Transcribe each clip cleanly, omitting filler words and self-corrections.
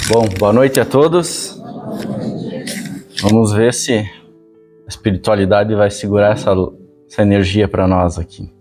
Bom, boa noite a todos. Vamos ver se a espiritualidade vai segurar essa energia para nós aqui.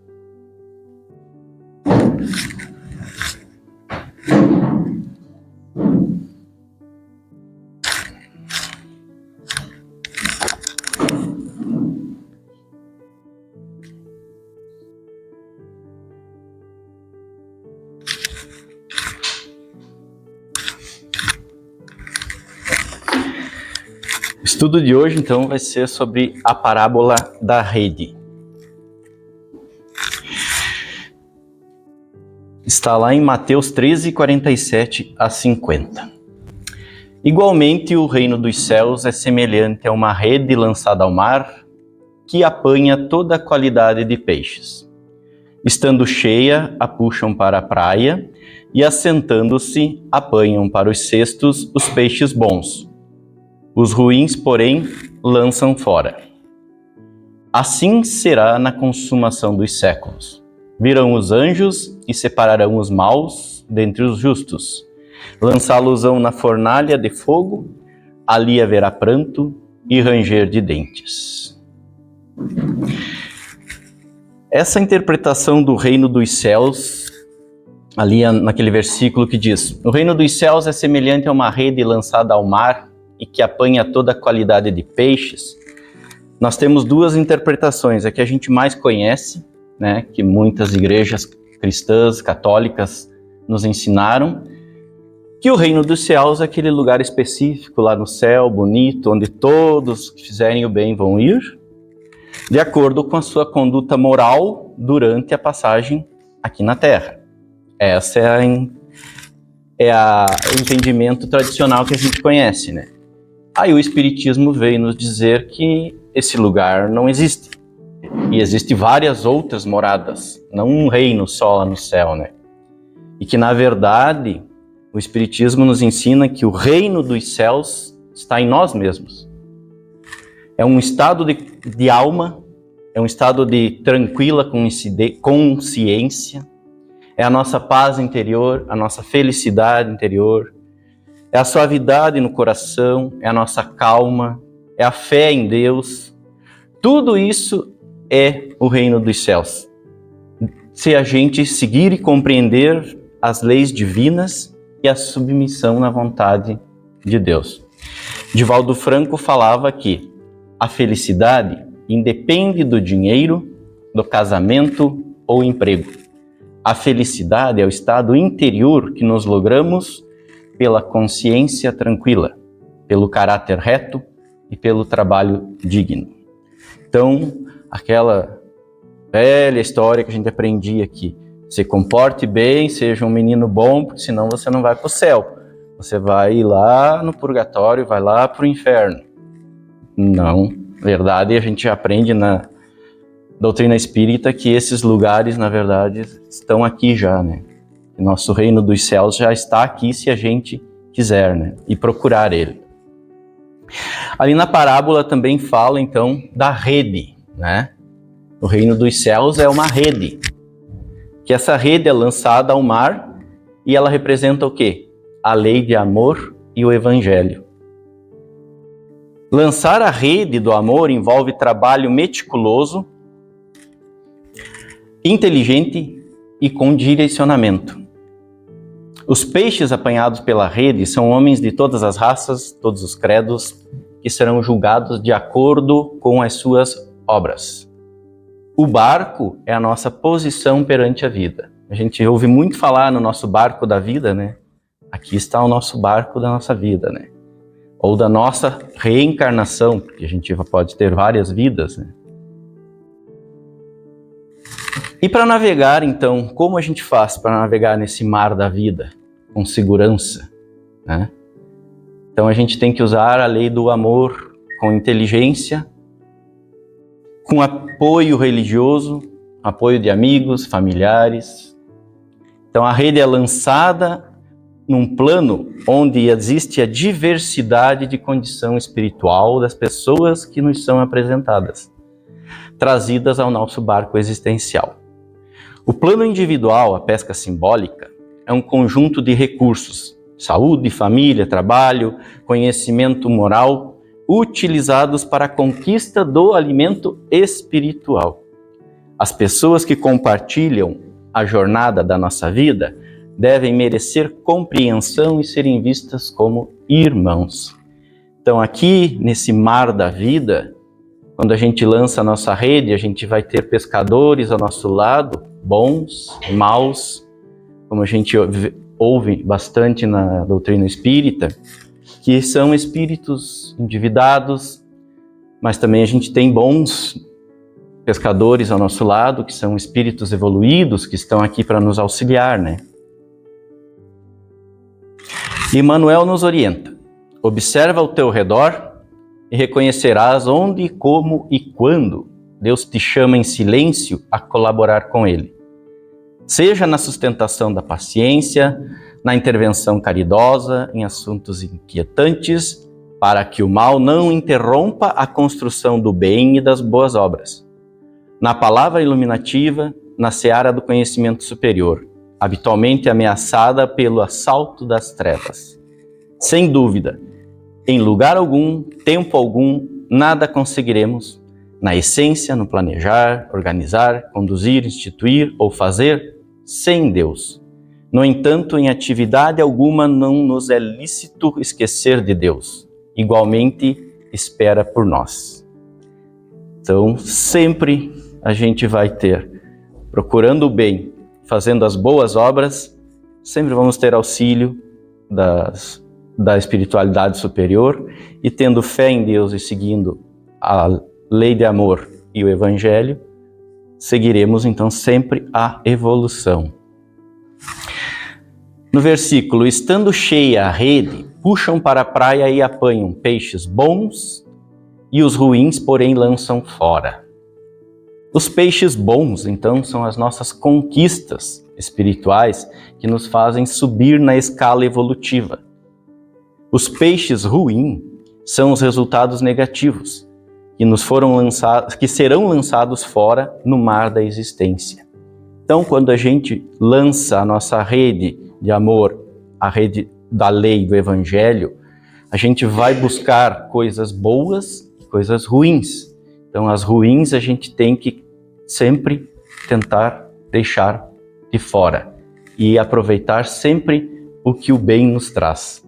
O estudo de hoje, então, vai ser sobre a parábola da rede. Está lá em Mateus 13, 47 a 50. Igualmente, o reino dos céus é semelhante a uma rede lançada ao mar, que apanha toda a qualidade de peixes. Estando cheia, a puxam para a praia, e assentando-se, apanham para os cestos os peixes bons. Os ruins, porém, lançam fora. Assim será na consumação dos séculos. Virão os anjos e separarão os maus dentre os justos. Lançá-los-ão na fornalha de fogo, ali haverá pranto e ranger de dentes. Essa interpretação do reino dos céus, ali naquele versículo que diz: o reino dos céus é semelhante a uma rede lançada ao mar, e que apanha toda a qualidade de peixes. Nós temos duas interpretações, a que a gente mais conhece, né, que muitas igrejas cristãs, católicas nos ensinaram, que o reino dos céus é aquele lugar específico lá no céu, bonito, onde todos que fizerem o bem vão ir, de acordo com a sua conduta moral durante a passagem aqui na Terra. Essa é o entendimento tradicional que a gente conhece, né? Aí o Espiritismo veio nos dizer que esse lugar não existe. E existem várias outras moradas, não um reino só lá no céu, né? E que, na verdade, o Espiritismo nos ensina que o reino dos céus está em nós mesmos. É um estado de alma, é um estado de tranquila consciência, é a nossa paz interior, a nossa felicidade interior, é a suavidade no coração, é a nossa calma, é a fé em Deus. Tudo isso é o reino dos céus. Se a gente seguir e compreender as leis divinas e a submissão na vontade de Deus. Divaldo Franco falava que a felicidade independe do dinheiro, do casamento ou emprego. A felicidade é o estado interior que nos logramos pela consciência tranquila, pelo caráter reto e pelo trabalho digno. Então, aquela velha história que a gente aprendia aqui, se comporte bem, seja um menino bom, porque senão você não vai para o céu. Você vai ir lá no purgatório, vai lá para o inferno. Não, na verdade a gente aprende na doutrina espírita que esses lugares, na verdade, estão aqui já, né? Nosso reino dos céus já está aqui se a gente quiser, né? E procurar ele. Ali na parábola também fala, então, da rede, né? O reino dos céus é uma rede. Que essa rede é lançada ao mar e ela representa o quê? A lei de amor e o evangelho. Lançar a rede do amor envolve trabalho meticuloso, inteligente e com direcionamento. Os peixes apanhados pela rede são homens de todas as raças, todos os credos, que serão julgados de acordo com as suas obras. O barco é a nossa posição perante a vida. A gente ouve muito falar no nosso barco da vida, né? Aqui está o nosso barco da nossa vida, né? Ou da nossa reencarnação, porque a gente pode ter várias vidas, né? E para navegar, então, como a gente faz para navegar nesse mar da vida com segurança, né? Então a gente tem que usar a lei do amor com inteligência, com apoio religioso, apoio de amigos, familiares. Então a rede é lançada num plano onde existe a diversidade de condição espiritual das pessoas que nos são apresentadas, trazidas ao nosso barco existencial. O plano individual, a pesca simbólica, é um conjunto de recursos saúde, família, trabalho, conhecimento moral, utilizados para a conquista do alimento espiritual. As pessoas que compartilham a jornada da nossa vida devem merecer compreensão e serem vistas como irmãos. Então aqui, nesse mar da vida, quando a gente lança a nossa rede, a gente vai ter pescadores ao nosso lado, bons, maus, como a gente ouve bastante na doutrina espírita, que são espíritos endividados, mas também a gente tem bons pescadores ao nosso lado, que são espíritos evoluídos, que estão aqui para nos auxiliar, né? Emmanuel nos orienta: observa ao teu redor e reconhecerás onde, como e quando Deus te chama em silêncio a colaborar com Ele. Seja na sustentação da paciência, na intervenção caridosa, em assuntos inquietantes, para que o mal não interrompa a construção do bem e das boas obras. Na palavra iluminativa, na seara do conhecimento superior, habitualmente ameaçada pelo assalto das trevas. Sem dúvida, em lugar algum, tempo algum, nada conseguiremos, na essência, no planejar, organizar, conduzir, instituir ou fazer, sem Deus. No entanto, em atividade alguma não nos é lícito esquecer de Deus. Igualmente, espera por nós. Então, sempre a gente vai ter, procurando o bem, fazendo as boas obras, sempre vamos ter auxílio da espiritualidade superior, e tendo fé em Deus e seguindo a lei de amor e o Evangelho, seguiremos então sempre a evolução. No versículo, estando cheia a rede, puxam para a praia e apanham peixes bons, e os ruins, porém, lançam fora. Os peixes bons, então, são as nossas conquistas espirituais que nos fazem subir na escala evolutiva. Os peixes ruins são os resultados negativos que serão lançados fora no mar da existência. Então, quando a gente lança a nossa rede de amor, a rede da lei do Evangelho, a gente vai buscar coisas boas e coisas ruins. Então, as ruins a gente tem que sempre tentar deixar de fora e aproveitar sempre o que o bem nos traz.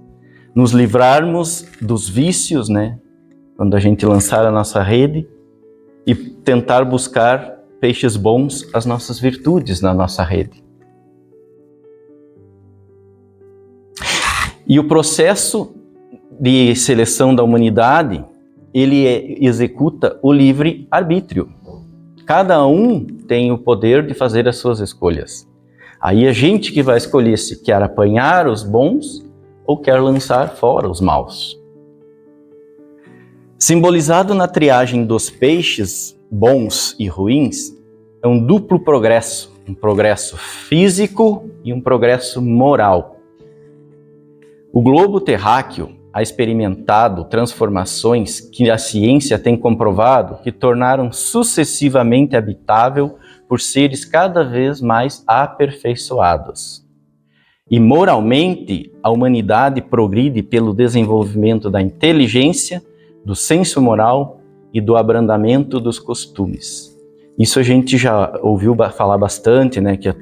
Nos livrarmos dos vícios, né? Quando a gente lançar a nossa rede, e tentar buscar peixes bons, as nossas virtudes na nossa rede. E o processo de seleção da humanidade, ele executa o livre-arbítrio. Cada um tem o poder de fazer as suas escolhas. Aí a gente que vai escolher se quer apanhar os bons ou quer lançar fora os maus. Simbolizado na triagem dos peixes bons e ruins, é um duplo progresso, um progresso físico e um progresso moral. O globo terráqueo ha experimentado transformações que a ciência tem comprovado que tornaram sucessivamente habitável por seres cada vez mais aperfeiçoados. E moralmente, a humanidade progride pelo desenvolvimento da inteligência, do senso moral e do abrandamento dos costumes. Isso a gente já ouviu falar bastante, né? Que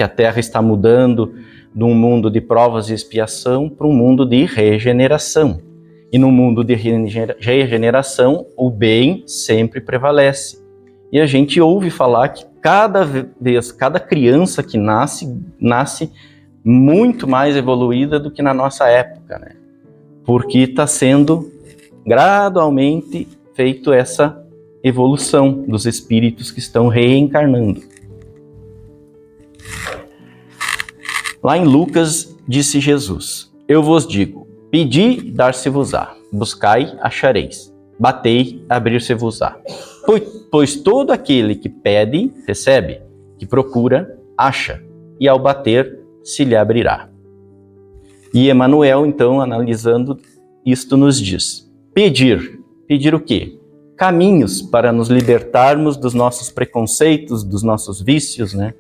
a Terra está mudando de um mundo de provas e expiação para um mundo de regeneração. E no mundo de regeneração, o bem sempre prevalece. E a gente ouve falar que cada criança que nasce muito mais evoluída do que na nossa época, né? Porque está sendo gradualmente feito essa evolução dos espíritos que estão reencarnando. Lá em Lucas, disse Jesus: eu vos digo, pedi, dar-se-vos-á, buscai, achareis, batei, abrir-se-vos-á. Pois todo aquele que pede, recebe, que procura, acha, e ao bater, se lhe abrirá. E Emmanuel, então, analisando isto, nos diz: pedir o quê? Caminhos para nos libertarmos dos nossos preconceitos, dos nossos vícios, né?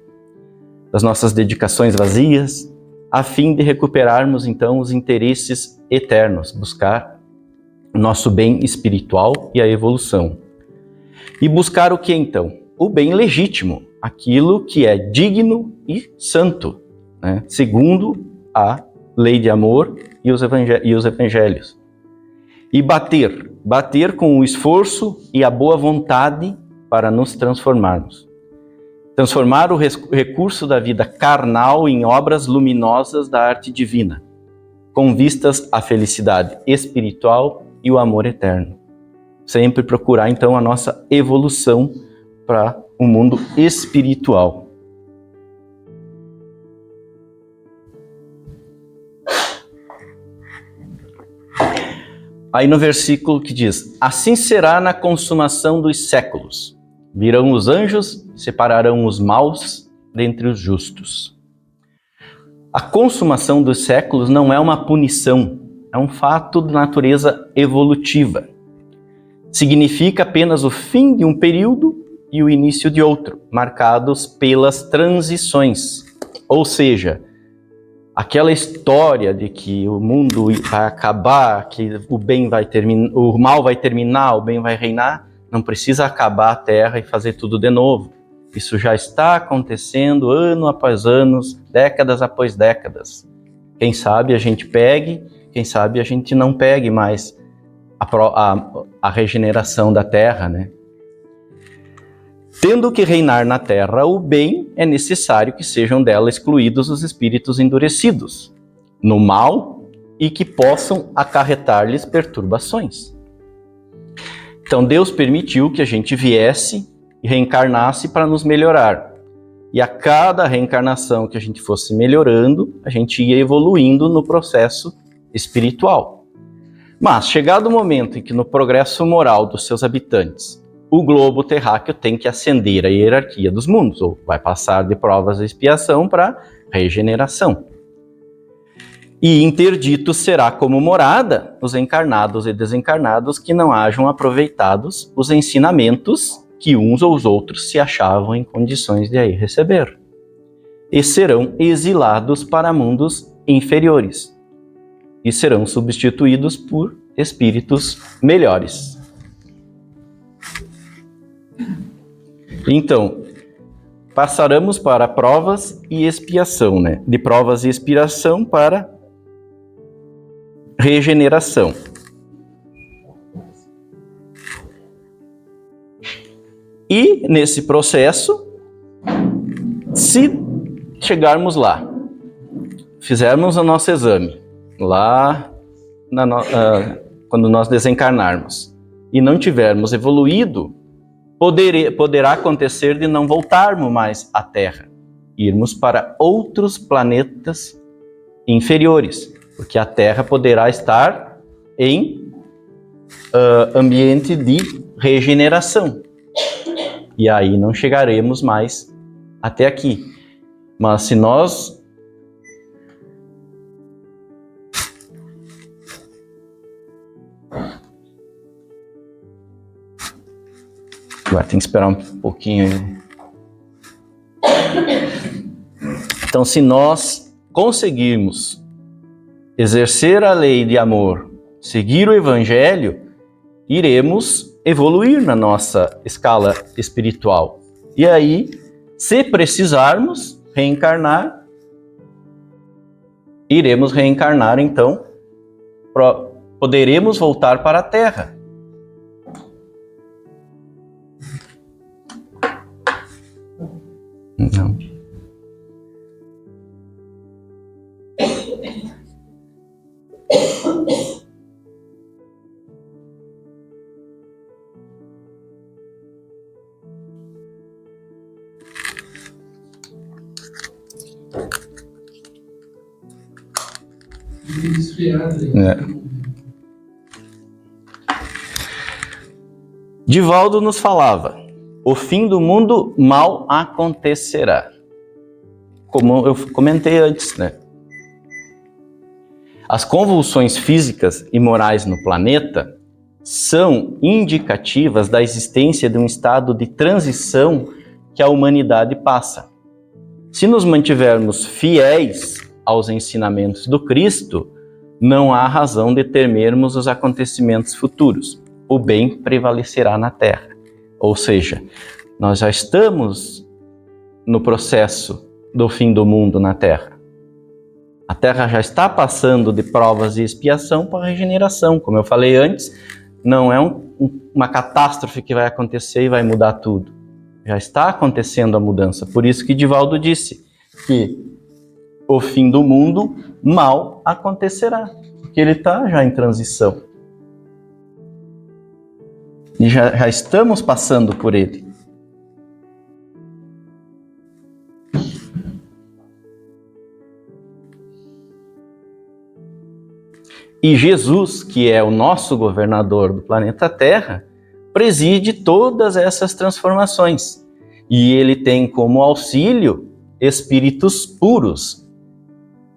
Das nossas dedicações vazias, a fim de recuperarmos então os interesses eternos, buscar o nosso bem espiritual e a evolução. E buscar o que então? O bem legítimo, aquilo que é digno e santo, né? Segundo a lei de amor e os evangelhos. E bater com o esforço e a boa vontade para nos transformarmos. Transformar o recurso da vida carnal em obras luminosas da arte divina, com vistas à felicidade espiritual e o amor eterno. Sempre procurar, então, a nossa evolução para o mundo espiritual. Aí no versículo que diz: assim será na consumação dos séculos. Virão os anjos, separarão os maus dentre os justos. A consumação dos séculos não é uma punição, é um fato de natureza evolutiva. Significa apenas o fim de um período e o início de outro, marcados pelas transições. Ou seja, aquela história de que o mundo vai acabar, que o bem vai terminar, o mal vai terminar, o bem vai reinar, não precisa acabar a Terra e fazer tudo de novo. Isso já está acontecendo ano após ano, décadas após décadas. Quem sabe a gente pegue, quem sabe a gente não pegue mais a regeneração da Terra, né? Tendo que reinar na Terra o bem, é necessário que sejam dela excluídos os espíritos endurecidos no mal e que possam acarretar-lhes perturbações. Então Deus permitiu que a gente viesse e reencarnasse para nos melhorar. E a cada reencarnação que a gente fosse melhorando, a gente ia evoluindo no processo espiritual. Mas, chegado o momento em que no progresso moral dos seus habitantes, o globo terráqueo tem que ascender a hierarquia dos mundos, ou vai passar de provas de expiação para regeneração. E interdito será como morada os encarnados e desencarnados que não hajam aproveitados os ensinamentos que uns ou os outros se achavam em condições de aí receber. E serão exilados para mundos inferiores. E serão substituídos por espíritos melhores. Então, passaremos para provas e expiação, né? De provas e expiação para regeneração. E nesse processo, se chegarmos lá, fizermos o nosso exame, lá quando nós desencarnarmos, e não tivermos evoluído, poderá acontecer de não voltarmos mais à Terra, irmos para outros planetas inferiores, porque a Terra poderá estar em ambiente de regeneração. E aí não chegaremos mais até aqui. Mas se nós agora tem que esperar um pouquinho aí. Então, se nós conseguirmos exercer a lei de amor, seguir o Evangelho, iremos evoluir na nossa escala espiritual. E aí, se precisarmos reencarnar, iremos reencarnar, então, poderemos voltar para a Terra. Não. Divaldo nos falava: o fim do mundo mal acontecerá. Como eu comentei antes, né? As convulsões físicas e morais no planeta são indicativas da existência de um estado de transição que a humanidade passa. Se nos mantivermos fiéis aos ensinamentos do Cristo, não há razão de temermos os acontecimentos futuros. O bem prevalecerá na terra. Ou seja, nós já estamos no processo do fim do mundo na terra. A terra já está passando de provas e expiação para a regeneração. Como eu falei antes, não é uma catástrofe que vai acontecer e vai mudar tudo. Já está acontecendo a mudança. Por isso que Divaldo disse que o fim do mundo mal acontecerá, porque ele está já em transição. E já estamos passando por ele. E Jesus, que é o nosso governador do planeta Terra, preside todas essas transformações. E ele tem como auxílio espíritos puros.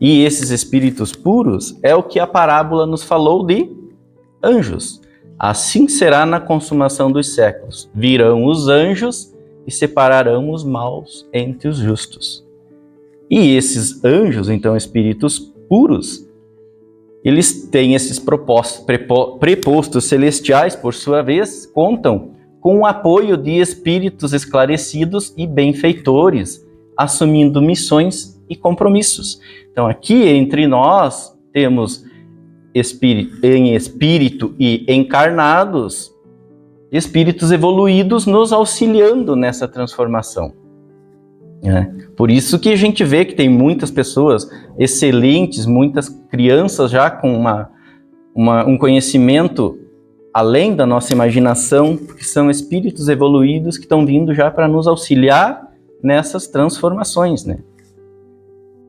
E esses espíritos puros é o que a parábola nos falou de anjos. Assim será na consumação dos séculos. Virão os anjos e separarão os maus entre os justos. E esses anjos, então espíritos puros, eles têm esses prepostos celestiais, por sua vez, contam com o apoio de espíritos esclarecidos e benfeitores, assumindo missões e compromissos. Então, aqui entre nós temos em espírito e encarnados, espíritos evoluídos nos auxiliando nessa transformação. Por isso que a gente vê que tem muitas pessoas excelentes, muitas crianças já com um conhecimento além da nossa imaginação, que são espíritos evoluídos que estão vindo já para nos auxiliar nessas transformações, né?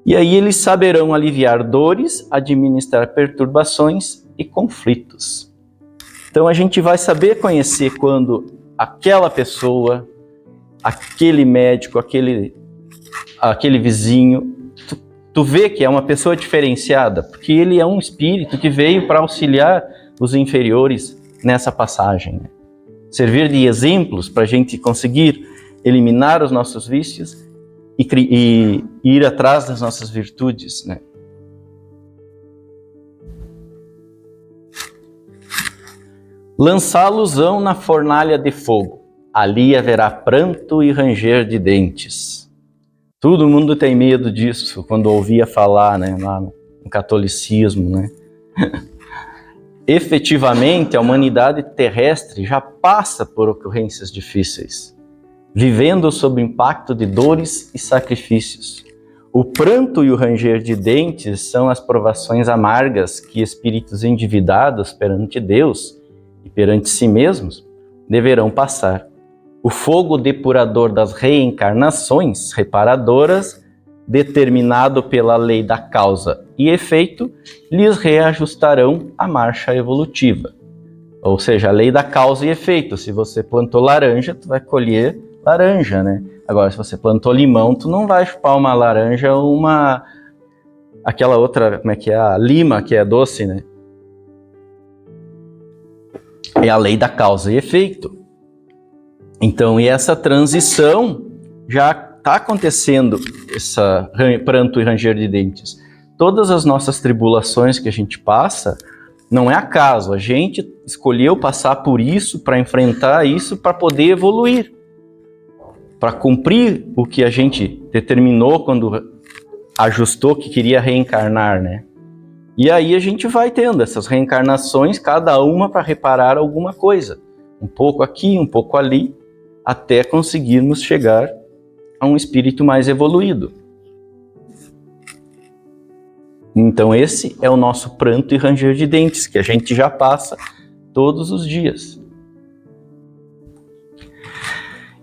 E aí eles saberão aliviar dores, administrar perturbações e conflitos. Então a gente vai saber conhecer quando aquela pessoa, aquele médico, aquele vizinho, tu vê que é uma pessoa diferenciada, porque ele é um espírito que veio para auxiliar os inferiores nessa passagem, né? Servir de exemplos para a gente conseguir eliminar os nossos vícios e ir atrás das nossas virtudes, né? Lançá-los-ão na fornalha de fogo, ali haverá pranto e ranger de dentes. Todo mundo tem medo disso quando ouvia falar, né, lá no catolicismo, né? Efetivamente, a humanidade terrestre já passa por ocorrências difíceis, vivendo sob o impacto de dores e sacrifícios. O pranto e o ranger de dentes são as provações amargas que espíritos endividados perante Deus e perante si mesmos deverão passar. O fogo depurador das reencarnações reparadoras, determinado pela lei da causa e efeito, lhes reajustarão a marcha evolutiva. Ou seja, a lei da causa e efeito. Se você plantou laranja, tu vai colher laranja, né? Agora, se você plantou limão, tu não vai chupar uma laranja ou aquela outra, como é que é? A lima, que é doce, né? É a lei da causa e efeito. Então, e essa transição já está acontecendo, essa pranto e ranger de dentes. Todas as nossas tribulações que a gente passa, não é acaso. A gente escolheu passar por isso, para enfrentar isso, para poder evoluir. Para cumprir o que a gente determinou quando ajustou que queria reencarnar, né? E aí a gente vai tendo essas reencarnações, cada uma para reparar alguma coisa. Um pouco aqui, um pouco ali, até conseguirmos chegar a um espírito mais evoluído. Então esse é o nosso pranto e ranger de dentes, que a gente já passa todos os dias.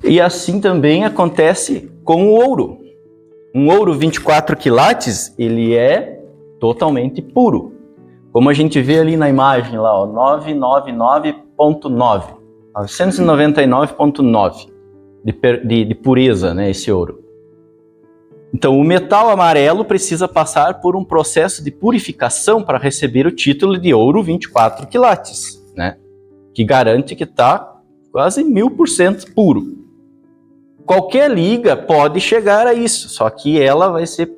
E assim também acontece com o ouro. Um ouro 24 quilates, ele é totalmente puro. Como a gente vê ali na imagem, lá, ó, 999.9, 999.9 de pureza, né, esse ouro. Então, o metal amarelo precisa passar por um processo de purificação para receber o título de ouro 24 quilates, né, que garante que está quase 1000% puro. Qualquer liga pode chegar a isso, só que ela vai ser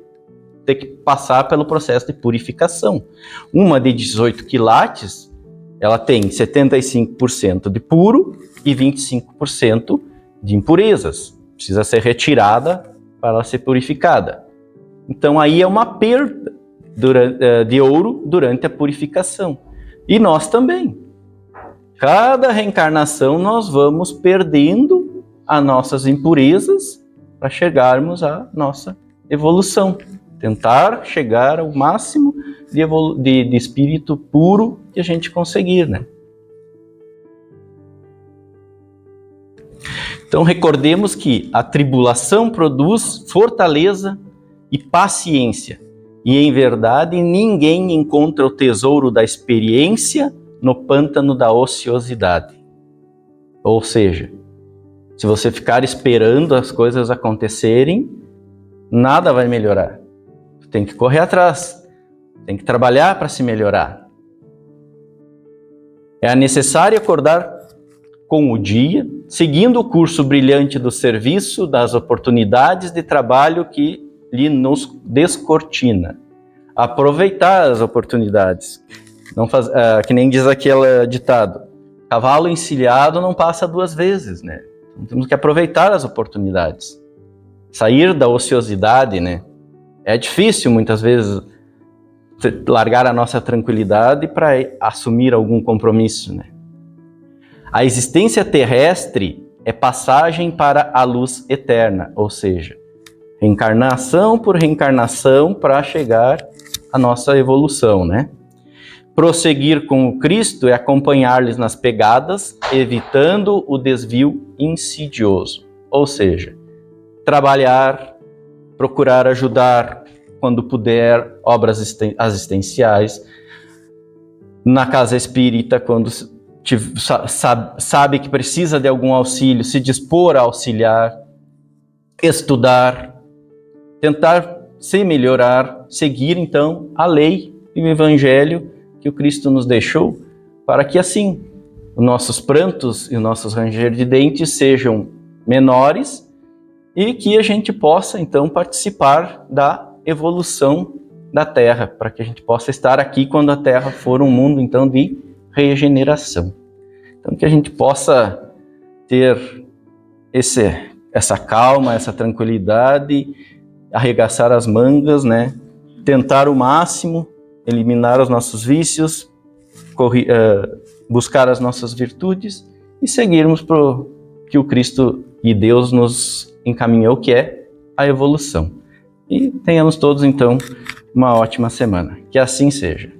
ter que passar pelo processo de purificação. Uma de 18 quilates, ela tem 75% de puro e 25% de impurezas. Precisa ser retirada para ela ser purificada. Então aí é uma perda de ouro durante a purificação. E nós também. Cada reencarnação nós vamos perdendo as nossas impurezas para chegarmos à nossa evolução. Tentar chegar ao máximo de espírito puro que a gente conseguir, né? Então recordemos que a tribulação produz fortaleza e paciência. E em verdade ninguém encontra o tesouro da experiência no pântano da ociosidade. Ou seja, se você ficar esperando as coisas acontecerem, nada vai melhorar. Tem que correr atrás, tem que trabalhar para se melhorar. É necessário acordar com o dia, seguindo o curso brilhante do serviço, das oportunidades de trabalho que lhe nos descortina. Aproveitar as oportunidades. Não faz, que nem diz aquele ditado, cavalo encilhado não passa duas vezes, né? Então, temos que aproveitar as oportunidades. Sair da ociosidade, né? É difícil, muitas vezes, largar a nossa tranquilidade para assumir algum compromisso, né? A existência terrestre é passagem para a luz eterna, ou seja, reencarnação por reencarnação para chegar à nossa evolução, né? Prosseguir com o Cristo é acompanhar-lhes nas pegadas, evitando o desvio insidioso, ou seja, trabalhar, procurar ajudar, quando puder, obras assistenciais, na casa espírita, quando sabe que precisa de algum auxílio, se dispor a auxiliar, estudar, tentar se melhorar, seguir então a lei e o evangelho que o Cristo nos deixou, para que assim os nossos prantos e os nossos ranger de dentes sejam menores e que a gente possa então participar da evolução da Terra, para que a gente possa estar aqui quando a Terra for um mundo então de regeneração. Então que a gente possa ter essa calma, essa tranquilidade, arregaçar as mangas, né? Tentar o máximo, eliminar os nossos vícios, buscar as nossas virtudes e seguirmos para o que o Cristo e Deus nos encaminhou, que é a evolução. E tenhamos todos então uma ótima semana. Que assim seja.